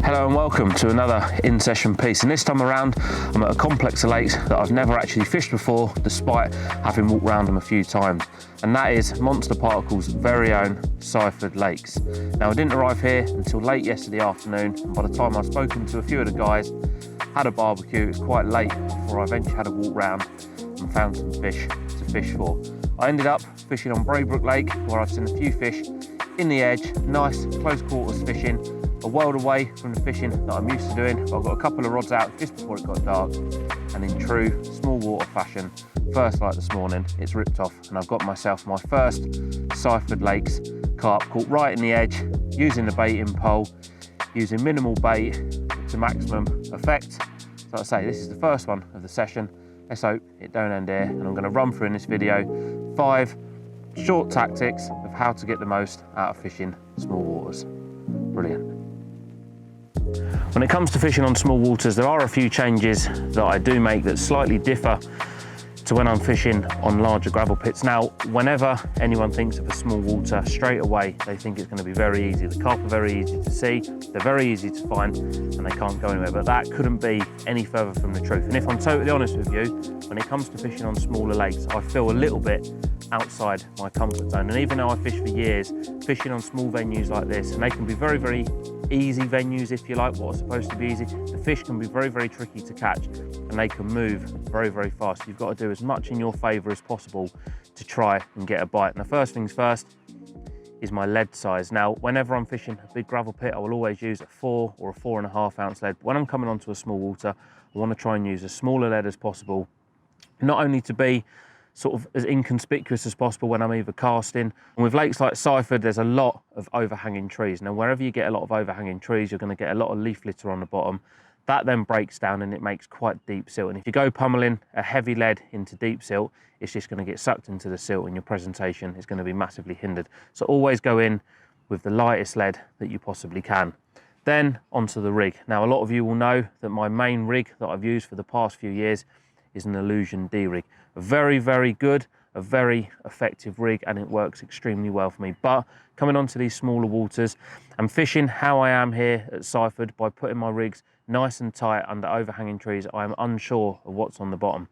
Hello and welcome to another in-session piece, and this time around I'm at a complex of lakes that I've never actually fished before despite having walked around them a few times, and that is Monster Particle's very own Seighford Lakes. Now I didn't arrive here until late yesterday afternoon, and by the time I'd spoken to a few of the guys, had a barbecue, it was quite late before I eventually had a walk round and found some fish to fish for. I ended up fishing on Braybrooke Lake where I've seen a few fish in the edge, nice close quarters fishing, a world away from the fishing that I'm used to doing. But I've got a couple of rods out just before it got dark, and in true small water fashion, first light this morning, it's ripped off and I've got myself my first Seighford Lakes carp caught right in the edge, using the baiting pole, using minimal bait to maximum effect. So like I say, this is the first one of the session. Let's hope it don't end here, and I'm going to run through in this video 5 short tactics of how to get the most out of fishing small waters. Brilliant. When it comes to fishing on small waters, there are a few changes that I do make that slightly differ to when I'm fishing on larger gravel pits. Now, whenever anyone thinks of a small water, straight away they think it's going to be very easy. The carp are very easy to see, they're very easy to find, and they can't go anywhere. But that couldn't be any further from the truth. And if I'm totally honest with you, when it comes to fishing on smaller lakes, I feel a little bit outside my comfort zone. And even though I fished for years, fishing on small venues like this, and they can be very, very easy venues if you like, what are supposed to be easy, the fish can be very, very tricky to catch, and they can move very, very fast. You've got to do as much in your favour as possible to try and get a bite. And the first things first is my lead size. Now, whenever I'm fishing a big gravel pit, I will always use a 4 or a 4.5 ounce lead. When I'm coming onto a small water, I want to try and use as smaller lead as possible, not only to be sort of as inconspicuous as possible when I'm either casting. And with lakes like Seighford, there's a lot of overhanging trees. Now, wherever you get a lot of overhanging trees, you're going to get a lot of leaf litter on the bottom. That then breaks down and it makes quite deep silt. And if you go pummeling a heavy lead into deep silt, it's just going to get sucked into the silt and your presentation is going to be massively hindered. So always go in with the lightest lead that you possibly can. Then onto the rig. Now, a lot of you will know that my main rig that I've used for the past few years is an Illusion D rig. A very, very good, a very effective rig, and it works extremely well for me. But coming onto these smaller waters and fishing how I am here at Seighford, by putting my rigs nice and tight under overhanging trees, I am unsure of what's on the bottom.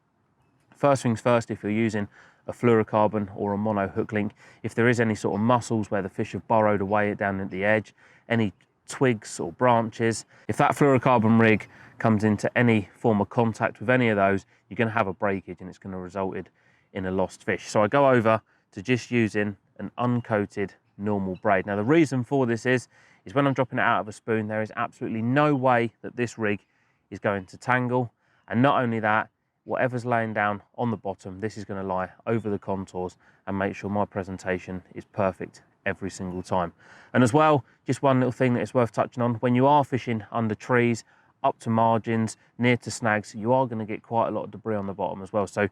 First things first, if you're using a fluorocarbon or a mono hook link, if there is any sort of mussels where the fish have burrowed away down at the edge, any twigs or branches, if that fluorocarbon rig comes into any form of contact with any of those, you're going to have a breakage and it's going to result in a lost fish. So I go over to just using an uncoated normal braid. Now, the reason for this is when I'm dropping it out of a spoon, there is absolutely no way that this rig is going to tangle. And not only that, whatever's laying down on the bottom, this is going to lie over the contours and make sure my presentation is perfect every single time. And as well, just one little thing that is worth touching on, when you are fishing under trees, up to margins, near to snags, you are going to get quite a lot of debris on the bottom as well. So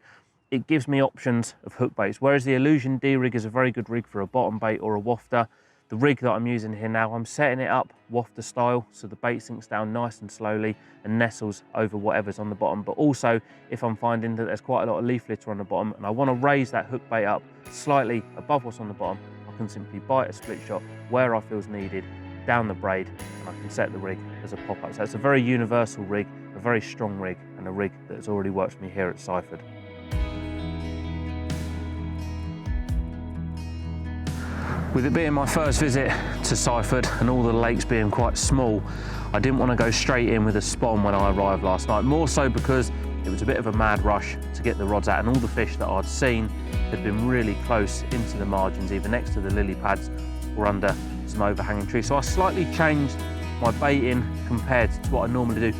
it gives me options of hook baits, whereas the Illusion D rig is a very good rig for a bottom bait or a wafter. The rig that I'm using here now, I'm setting it up wafter style, so the bait sinks down nice and slowly and nestles over whatever's on the bottom. But also, if I'm finding that there's quite a lot of leaf litter on the bottom and I want to raise that hook bait up slightly above what's on the bottom, I can simply bite a split shot where I feel is needed, down the braid, and I can set the rig as a pop-up. So it's a very universal rig, a very strong rig, and a rig that has already worked for me here at Seighford. With it being my first visit to Seighford and all the lakes being quite small, I didn't want to go straight in with a spawn when I arrived last night, more so because it was a bit of a mad rush to get the rods out, and all the fish that I'd seen had been really close into the margins, either next to the lily pads or under some overhanging trees. So I slightly changed my baiting compared to what I normally do.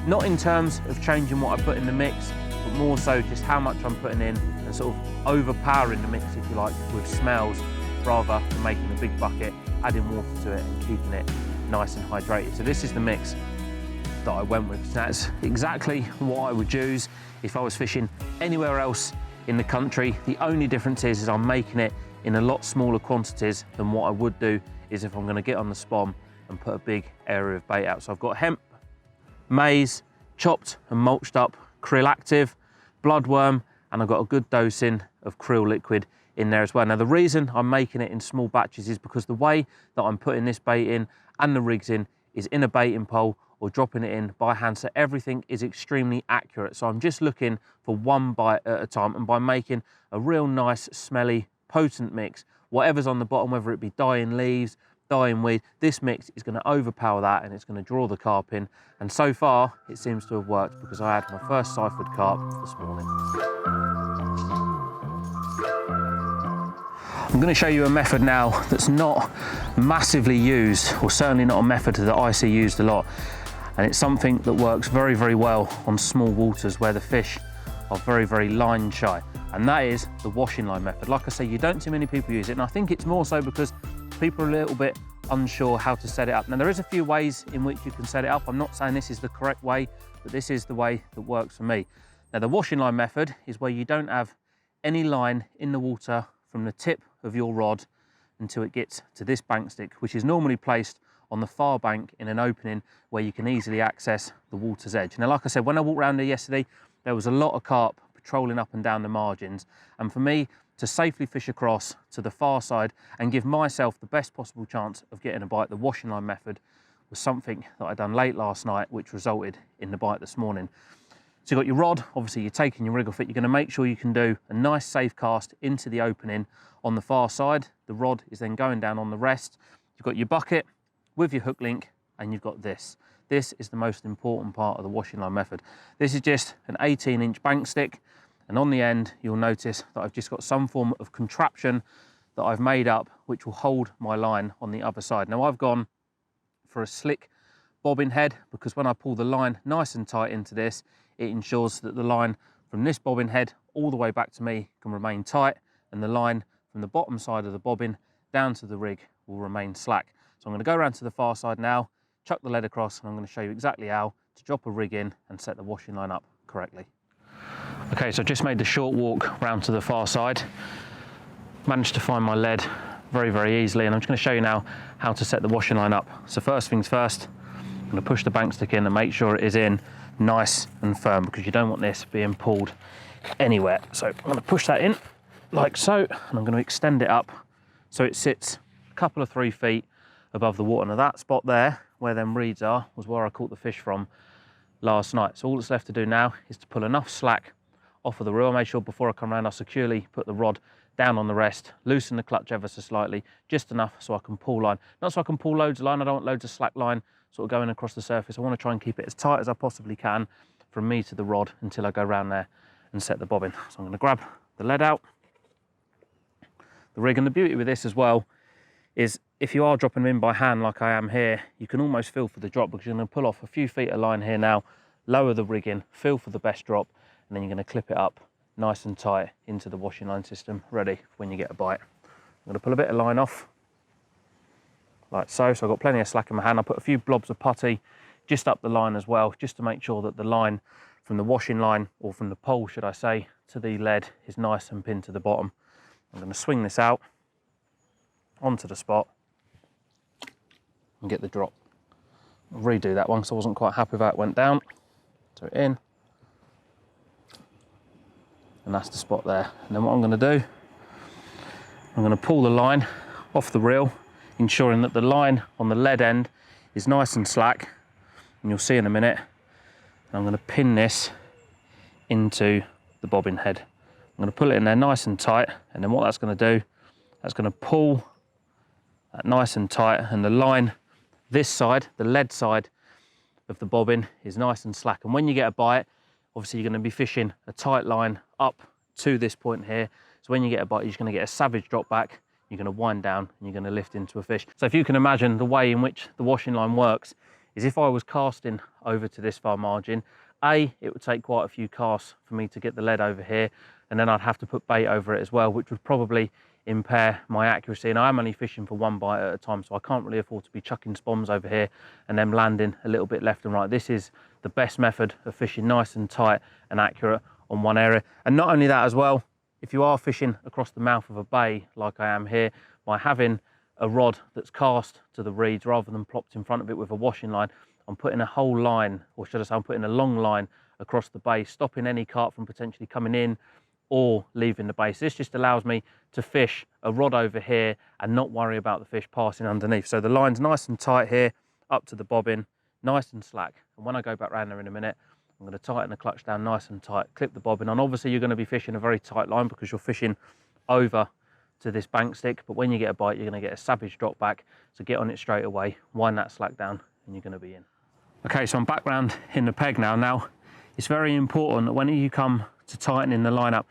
Not in terms of changing what I put in the mix, but more so just how much I'm putting in and sort of overpowering the mix, if you like, with smells, rather than making a big bucket, adding water to it and keeping it nice and hydrated. So this is the mix that I went with. That's exactly what I would use if I was fishing anywhere else in the country. The only difference is I'm making it in a lot smaller quantities than what I would do is if I'm going to get on the spom and put a big area of bait out. So I've got hemp, maize, chopped and mulched up krill active, bloodworm, and I've got a good dosing of krill liquid in there as well. Now, the reason I'm making it in small batches is because the way that I'm putting this bait in and the rigs in is in a baiting pole or dropping it in by hand. So everything is extremely accurate. So I'm just looking for one bite at a time, and by making a real nice, smelly, potent mix, whatever's on the bottom, whether it be dying leaves, dying weed, this mix is going to overpower that and it's going to draw the carp in. And so far, it seems to have worked, because I had my first Seighford carp this morning. I'm going to show you a method now that's not massively used, or certainly not a method that I see used a lot. And it's something that works very, very well on small waters where the fish are very, very line shy. And that is the washing line method. Like I say, you don't see many people use it. And I think it's more so because people are a little bit unsure how to set it up. Now, there is a few ways in which you can set it up. I'm not saying this is the correct way, but this is the way that works for me. Now, the washing line method is where you don't have any line in the water from the tip of your rod until it gets to this bank stick, which is normally placed on the far bank in an opening where you can easily access the water's edge. Now, like I said, when I walked around there yesterday, there was a lot of carp patrolling up and down the margins. And for me to safely fish across to the far side and give myself the best possible chance of getting a bite, the washing line method was something that I'd done late last night, which resulted in the bite this morning. So you've got your rod, obviously you're taking your rig off it, you're going to make sure you can do a nice safe cast into the opening on the far side. The rod is then going down on the rest. You've got your bucket with your hook link, and you've got this. This is the most important part of the washing line method. This is just an 18-inch bank stick, and on the end you'll notice that I've just got some form of contraption that I've made up which will hold my line on the other side. Now, I've gone for a slick bobbin head because when I pull the line nice and tight into this, it ensures that the line from this bobbin head all the way back to me can remain tight, and the line from the bottom side of the bobbin down to the rig will remain slack. So I'm going to go around to the far side now, chuck the lead across, and I'm going to show you exactly how to drop a rig in and set the washing line up correctly. Okay, so I just made the short walk round to the far side, managed to find my lead very, very easily, and I'm just going to show you now how to set the washing line up. So first things first, I'm going to push the bank stick in and make sure it is in nice and firm, because you don't want this being pulled anywhere. So I'm going to push that in like so, and I'm going to extend it up so it sits a couple of 3 feet above the water. Now, that spot there where them reeds are was where I caught the fish from last night. So all that's left to do now is to pull enough slack off of the reel. I made sure before I come around I securely put the rod down on the rest, loosen the clutch ever so slightly, just enough so I can pull line. Not so I can pull loads of line, I don't want loads of slack line sort of going across the surface. I want to try and keep it as tight as I possibly can from me to the rod until I go around there and set the bobbin. So I'm going to grab the lead out, the rig, and the beauty with this as well is if you are dropping them in by hand like I am here, you can almost feel for the drop, because you're going to pull off a few feet of line here now, lower the rig in, feel for the best drop, and then you're going to clip it up nice and tight into the washing line system, ready for when you get a bite. I'm going to pull a bit of line off like so. So I've got plenty of slack in my hand. I put a few blobs of putty just up the line as well, just to make sure that the line from the washing line, or from the pole should I say, to the lead is nice and pinned to the bottom. I'm going to swing this out onto the spot and get the drop. I'll redo that one because I wasn't quite happy with how it went down. So in, and that's the spot there. And then what I'm going to do, I'm going to pull the line off the reel, ensuring that the line on the lead end is nice and slack, and you'll see in a minute. And I'm going to pin this into the bobbin head. I'm going to pull it in there nice and tight, and then what that's going to do, that's going to pull that nice and tight, and the line this side, the lead side of the bobbin, is nice and slack. And when you get a bite, obviously you're going to be fishing a tight line up to this point here. So when you get a bite, you're just going to get a savage drop back, you're going to wind down, and you're going to lift into a fish. So if you can imagine the way in which the washing line works is if I was casting over to this far margin, it would take quite a few casts for me to get the lead over here, and then I'd have to put bait over it as well, which would probably impair my accuracy, and I'm only fishing for one bite at a time, so I can't really afford to be chucking spoms over here and then landing a little bit left and right. This is the best method of fishing nice and tight and accurate on one area. And not only that as well, if you are fishing across the mouth of a bay like I am here, by having a rod that's cast to the reeds rather than plopped in front of it with a washing line, I'm putting a whole line, or should I say I'm putting a long line across the bay, stopping any carp from potentially coming in or leaving the base. This just allows me to fish a rod over here and not worry about the fish passing underneath. So the line's nice and tight here up to the bobbin, nice and slack. And when I go back round there in a minute, I'm going to tighten the clutch down nice and tight, clip the bobbin on. Obviously you're going to be fishing a very tight line because you're fishing over to this bank stick, but when you get a bite, you're going to get a savage drop back. So get on it straight away, wind that slack down, and you're going to be in. Okay, so I'm back round in the peg now. Now, it's very important that when you come to tightening the line up,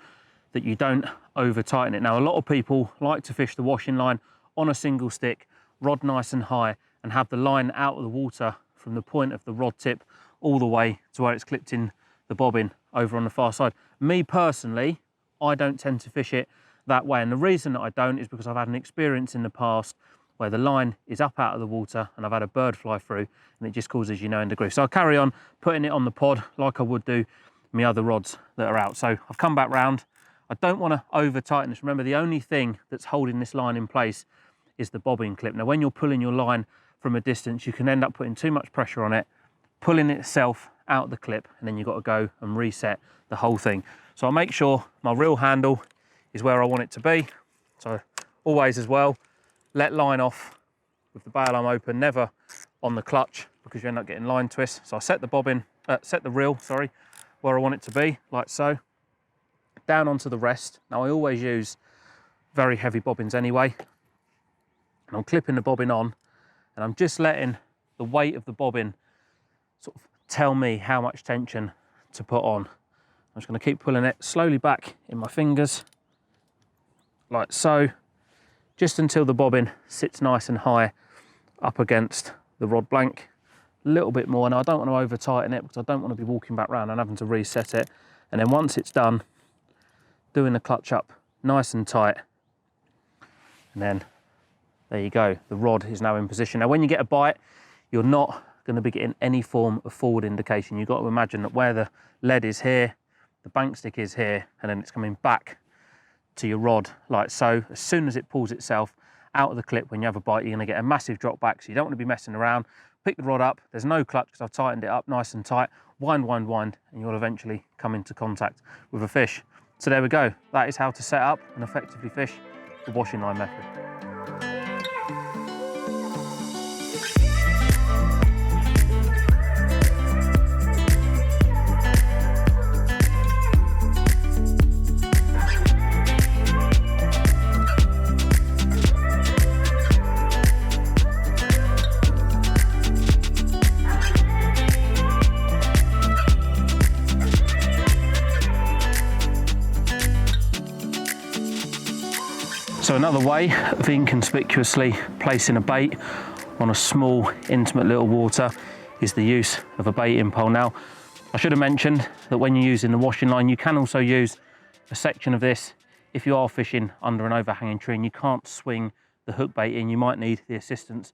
that you don't over tighten it. Now, a lot of people like to fish the washing line on a single stick, rod nice and high, and have the line out of the water from the point of the rod tip all the way to where it's clipped in the bobbin over on the far side. Me personally, I don't tend to fish it that way. And the reason that I don't is because I've had an experience in the past where the line is up out of the water and I've had a bird fly through and it just causes, you know, in the groove. So I'll carry on putting it on the pod like I would do my other rods that are out. So I've come back round. I don't want to over tighten this. Remember, the only thing that's holding this line in place is the bobbin clip. Now, when you're pulling your line from a distance, you can end up putting too much pressure on it, pulling itself out of the clip, and then you've got to go and reset the whole thing. So I'll make sure my reel handle is where I want it to be. So always as well, let line off with the bail arm open, never on the clutch because you end up getting line twists. So I set the reel, sorry, where I want it to be, like so. Down onto the rest. Now I always use very heavy bobbins anyway. And I'm clipping the bobbin on and I'm just letting the weight of the bobbin sort of tell me how much tension to put on. I'm just going to keep pulling it slowly back in my fingers, like so, just until the bobbin sits nice and high up against the rod blank. A little bit more. Now I don't want to over tighten it because I don't want to be walking back round and having to reset it. And then once it's done, doing the clutch up nice and tight, and then there you go, the rod is now in position. Now when you get a bite, you're not going to be getting any form of forward indication. You've got to imagine that where the lead is here, the bank stick is here, and then it's coming back to your rod like so. As soon as it pulls itself out of the clip when you have a bite, you're going to get a massive drop back, so you don't want to be messing around. Pick the rod up, there's no clutch because I've tightened it up nice and tight, wind, wind, wind, and you'll eventually come into contact with a fish. So there we go, that is how to set up and effectively fish the washing line method. So another way of inconspicuously placing a bait on a small, intimate little water is the use of a baiting pole. Now, I should have mentioned that when you're using the washing line, you can also use a section of this if you are fishing under an overhanging tree and you can't swing the hook bait in. You might need the assistance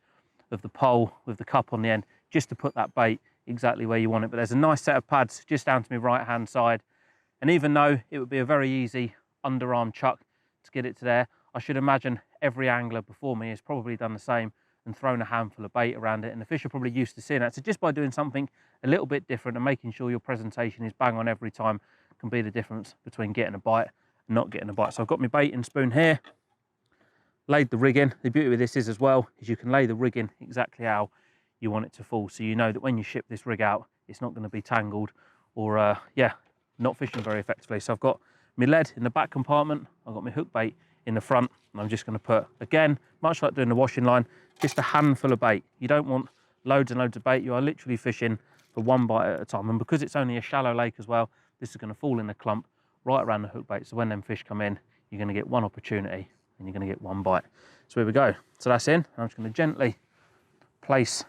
of the pole with the cup on the end just to put that bait exactly where you want it. But there's a nice set of pads just down to my right hand side, and even though it would be a very easy underarm chuck to get it to there, I should imagine every angler before me has probably done the same and thrown a handful of bait around it, and the fish are probably used to seeing that. So just by doing something a little bit different and making sure your presentation is bang on every time can be the difference between getting a bite and not getting a bite. So I've got my baiting spoon here, laid the rig in. The beauty with this is as well is you can lay the rig in exactly how you want it to fall, so you know that when you ship this rig out, it's not going to be tangled or not fishing very effectively. So I've got my lead in the back compartment, I've got my hook bait in the front, and I'm just going to put, again, much like doing the washing line, just a handful of bait. You don't want loads and loads of bait. You are literally fishing for one bite at a time, and because it's only a shallow lake as well, this is going to fall in a clump right around the hook bait. So when them fish come in, you're going to get one opportunity and you're going to get one bite. So here we go. So that's in. I'm just going to gently place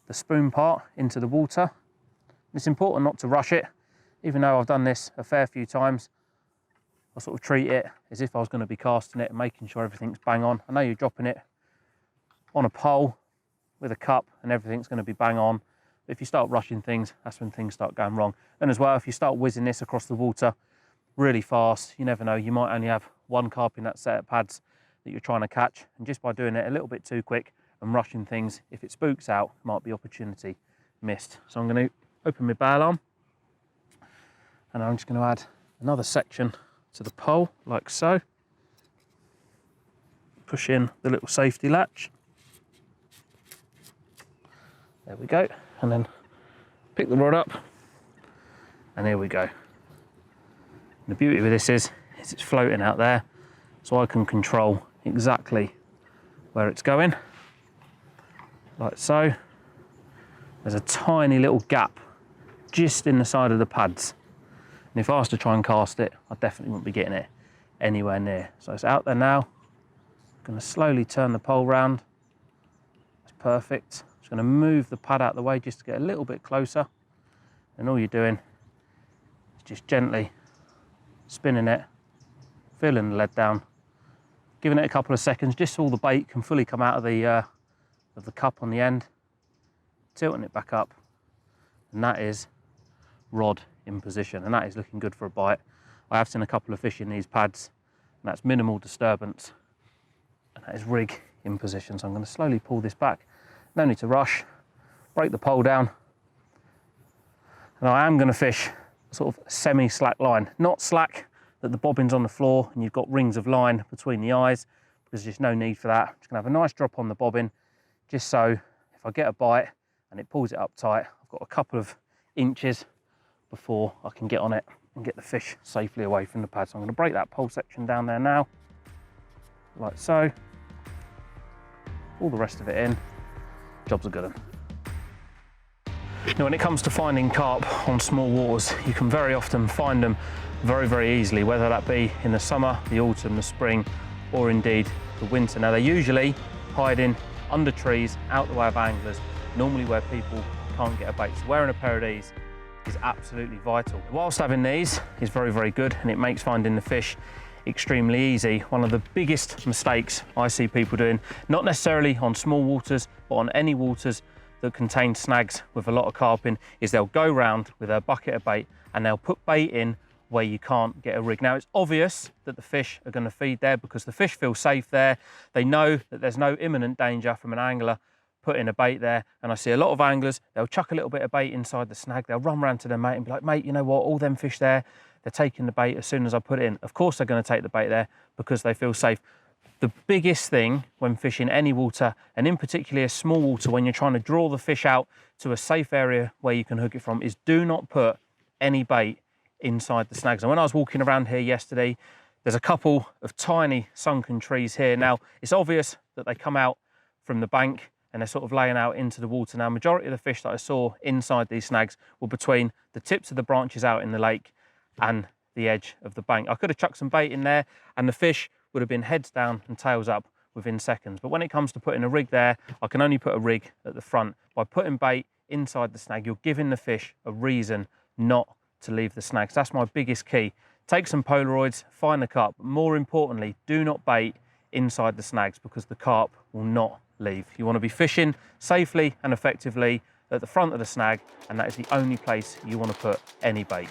the spoon part into the water. It's important not to rush it. Even though I've done this a fair few times, I sort of treat it as if I was going to be casting it and making sure everything's bang on. I know you're dropping it on a pole with a cup and everything's going to be bang on. But if you start rushing things, that's when things start going wrong. And as well, if you start whizzing this across the water really fast, you never know, you might only have one carp in that set of pads that you're trying to catch. And just by doing it a little bit too quick and rushing things, if it spooks out, might be opportunity missed. So I'm going to open my bail arm and I'm just going to add another section to the pole, like so. Push in the little safety latch. There we go. And then pick the rod up, and here we go. The beauty with this is it's floating out there, so I can control exactly where it's going, like so. There's a tiny little gap just in the side of the pads. And if I was to try and cast it, I definitely wouldn't be getting it anywhere near. So it's out there now. I'm going to slowly turn the pole round. That's perfect. Just going to move the pad out of the way just to get a little bit closer. And all you're doing is just gently spinning it, feeling the lead down, giving it a couple of seconds just so all the bait can fully come out of the cup on the end, tilting it back up, and that is rod in position, and that is looking good for a bite. I have seen a couple of fish in these pads, and that's minimal disturbance, and that is rig in position. So I'm going to slowly pull this back. No need to rush. Break the pole down, and I am going to fish sort of semi-slack line, not slack that the bobbin's on the floor and you've got rings of line between the eyes, because there's just no need for that. I'm just going to have a nice drop on the bobbin, just so if I get a bite and it pulls it up tight, I've got a couple of inches before I can get on it and get the fish safely away from the pad. So I'm going to break that pole section down there now, like so. All the rest of it in. Job's a good one. Now, when it comes to finding carp on small waters, you can very often find them very, very easily, whether that be in the summer, the autumn, the spring, or indeed the winter. Now, they're usually hiding under trees, out the way of anglers, normally where people can't get a bait. So wearing a pair of these is absolutely vital. Whilst having these is very, very good, and it makes finding the fish extremely easy. One of the biggest mistakes I see people doing, not necessarily on small waters, but on any waters that contain snags with a lot of carp in, is they'll go round with a bucket of bait and they'll put bait in where you can't get a rig. Now, it's obvious that the fish are going to feed there because the fish feel safe there. They know that there's no imminent danger from an angler putting a bait there. And I see a lot of anglers, they'll chuck a little bit of bait inside the snag. They'll run round to their mate and be like, mate, you know what, all them fish there, they're taking the bait as soon as I put it in. Of course they're going to take the bait there because they feel safe. The biggest thing when fishing any water, and in particular a small water, when you're trying to draw the fish out to a safe area where you can hook it from, is do not put any bait inside the snags. And when I was walking around here yesterday, there's a couple of tiny sunken trees here. Now, it's obvious that they come out from the bank and they're sort of laying out into the water. Now, majority of the fish that I saw inside these snags were between the tips of the branches out in the lake and the edge of the bank. I could have chucked some bait in there and the fish would have been heads down and tails up within seconds. But when it comes to putting a rig there, I can only put a rig at the front. By putting bait inside the snag, you're giving the fish a reason not to leave the snags. That's my biggest key. Take some Polaroids, find the carp. But more importantly, do not bait inside the snags because the carp will not leave. You want to be fishing safely and effectively at the front of the snag, and that is the only place you want to put any bait.